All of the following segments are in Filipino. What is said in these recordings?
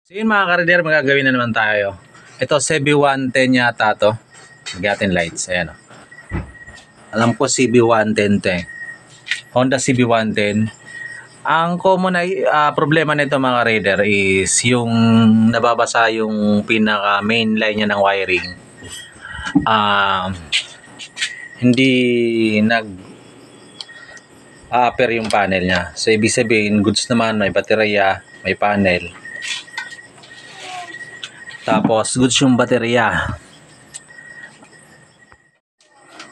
So yun mga ka-reader, magagawin na naman tayo. Ito CB110 yata to. Magatin lights, ayan o. Alam ko CB110 to eh. Honda CB110. Ang common na problema nito mga reader is yung nababasa yung pinaka main line niya ng wiring. Hindi nag-upper yung panel niya. So ibig sabihin, goods naman, may baterya, may panel. Tapos goods yung baterya.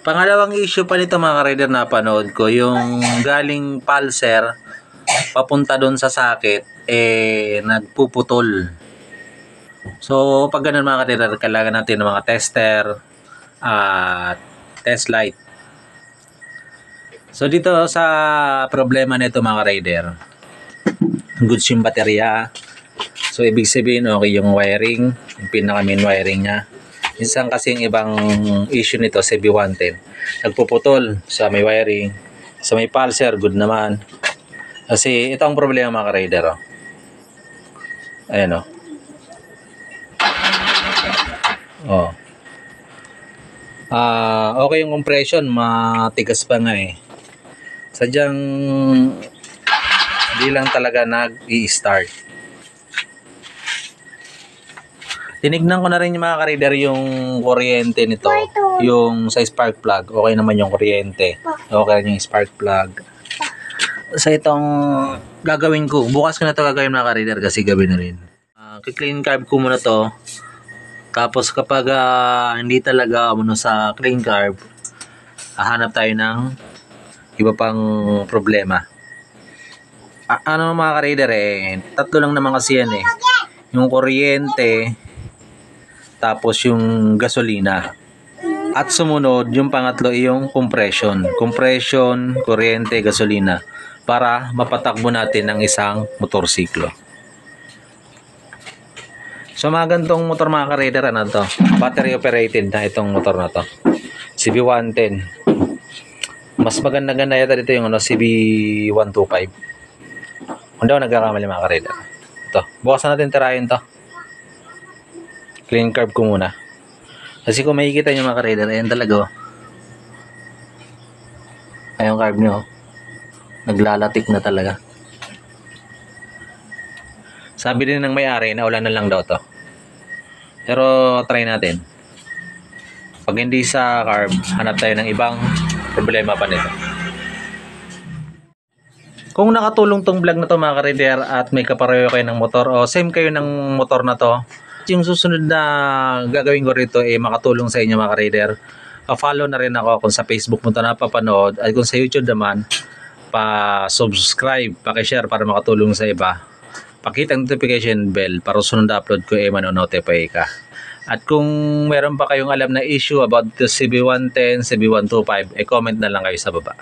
Pangalawang issue pa nito mga ka-reader na panood ko, yung galing pulser papunta doon sa socket nagpuputol. So pag ganun mga ka-reader, kailangan natin ng mga tester at test light. So dito sa problema nito mga ka-reader, goods yung baterya. So ibig sabihin okay yung wiring, yung pinaka main wiring niya. Minsan kasi yung ibang issue nito CB110, nagpuputol sa may wiring, sa may pulser good naman. Kasi ito ang problema mga ka-reader oh. Ayan oh. Oh. Okay yung compression, matigas pa nga eh. Sadyang di lang talaga nag-i-start. Tinignan ko na rin yung mga ka-reader yung kuryente nito, yung sa spark plug. Okay naman yung kuryente, okay rin yung spark plug. Sa itong gagawin ko, bukas ko na ito gagawin mga ka-reader kasi gabi na rin. Clean carb ko muna to. Tapos kapag hindi talaga sa clean carb, hahanap tayo ng iba pang problema. Ano mga ka-reader tatlo lang naman kasi yan eh. Yung kuryente, tapos yung gasolina. At sumunod, yung pangatlo yung compression. Compression, kuryente, gasolina. Para mapatakbo natin ng isang motorsiklo. So mga ganitong motor mga ka-reader, ano to? Battery operated na itong motor na to. CB110. Mas maganda-ganda yata dito yung CB125. Hindi ako nagkakamali mga ka-reader. Ito, bukasan natin tirahin to. Clean carb ko muna. Kasi kung makikita nyo mga ka-reader, ayan talaga oh. Ayan yung carb nyo oh. Naglalatik na talaga. Sabi din ng may-ari na ulan na lang daw to. Pero try natin. Pag hindi sa carb, hanap tayo ng ibang problema pa nito. Kung nakatulong tong vlog na to mga ka-reader at may kapareho kayo ng motor o same kayo ng motor na to, yung susunod na gagawin ko rito makatulong sa inyo mga ka-reader. Follow na rin ako kung sa Facebook mo ito napapanood at kung sa YouTube naman, pa-subscribe, pa-share para makatulong sa iba. Pakita ang notification bell para sunod na upload ko manonotify ka. At kung meron pa kayong alam na issue about the CB110, CB125, comment na lang kayo sa baba.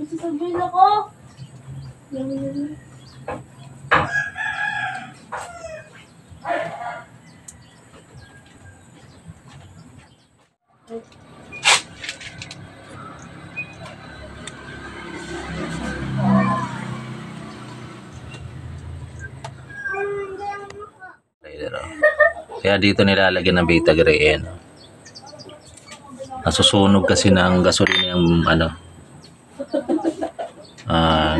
Sasabihin ako. Kaya dito nilalagyan ng beta gray nasusunog kasi ng gasolina yung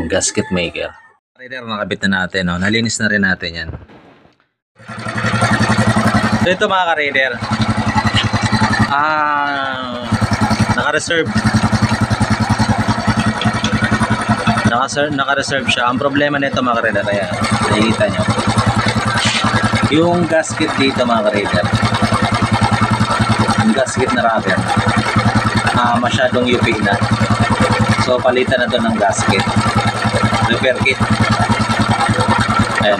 gasket maker. Reader, nakabit na natin nalinis na rin natin yan. So ito mga ka-reader, naka-reserve siya. Ang problema nito mga ka-reader, ayan, nakikita nyo yung gasket dito mga ka-reader, yung gasket na rubber masyadong UP na. So palitan na to ng gasket, repair kit. Ayan,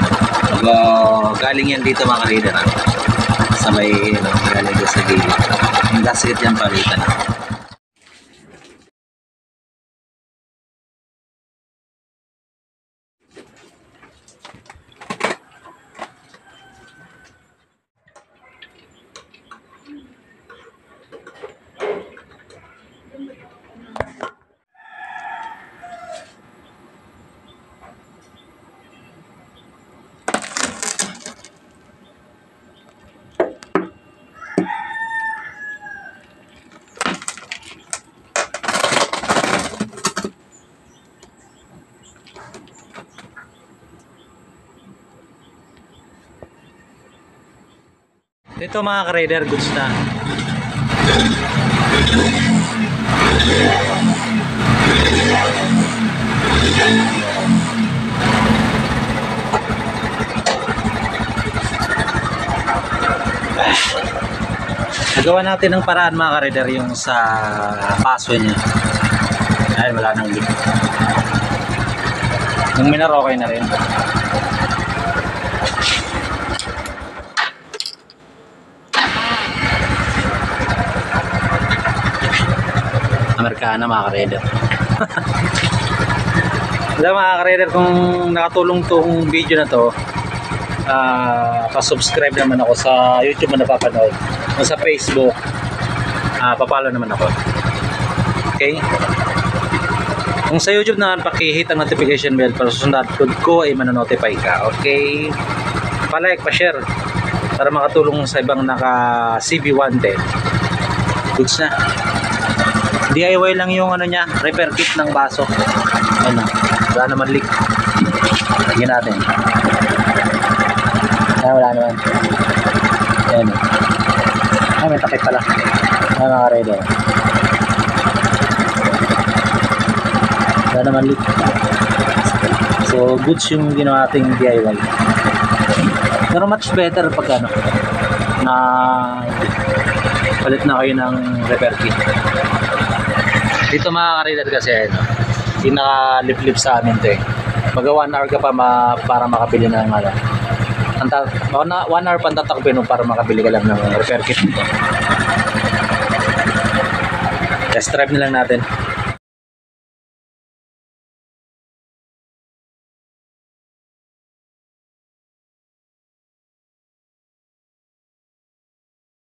galing yan dito mga ka-reader sa may galing sa gilid, yung gasket yan palitan na. Ito mga ka-rider, goods na. Nagawa natin ng paraan mga ka-rider yung sa paso niya. Ay, wala nang leak. Yung minor okay na rin. Amerikana mga ka-rider. Alam mga ka-rider, kung nakatulong tong video na to, pa-subscribe naman ako sa YouTube na napapanood, o sa Facebook, papalo naman ako. Okay? Kung sa YouTube naman, pakihit ang notification bell para susunod ko ay manonotify ka. Okay? Pa-like, pa-share para makatulong sa ibang naka CB110. Goods na. DIY lang yung ano niya, repair kit ng baso. Ayun na, wala naman leak. Lagyan natin. Ay, wala naman. Ayun. Ay, may takip pala. Ay, mga rider. Wala naman leak. So, goods yung ginawa nating DIY. Pero much better pag ano, na palit na kayo ng repair kit. Dito mga ka-rider kasi pinaka-lip-lip sa amin to eh. Mag 1 hour ka pa para makabili ng ano. 1 hour pa tatakbin para makabili ka lang ng repair kit nito. Test drive na lang natin.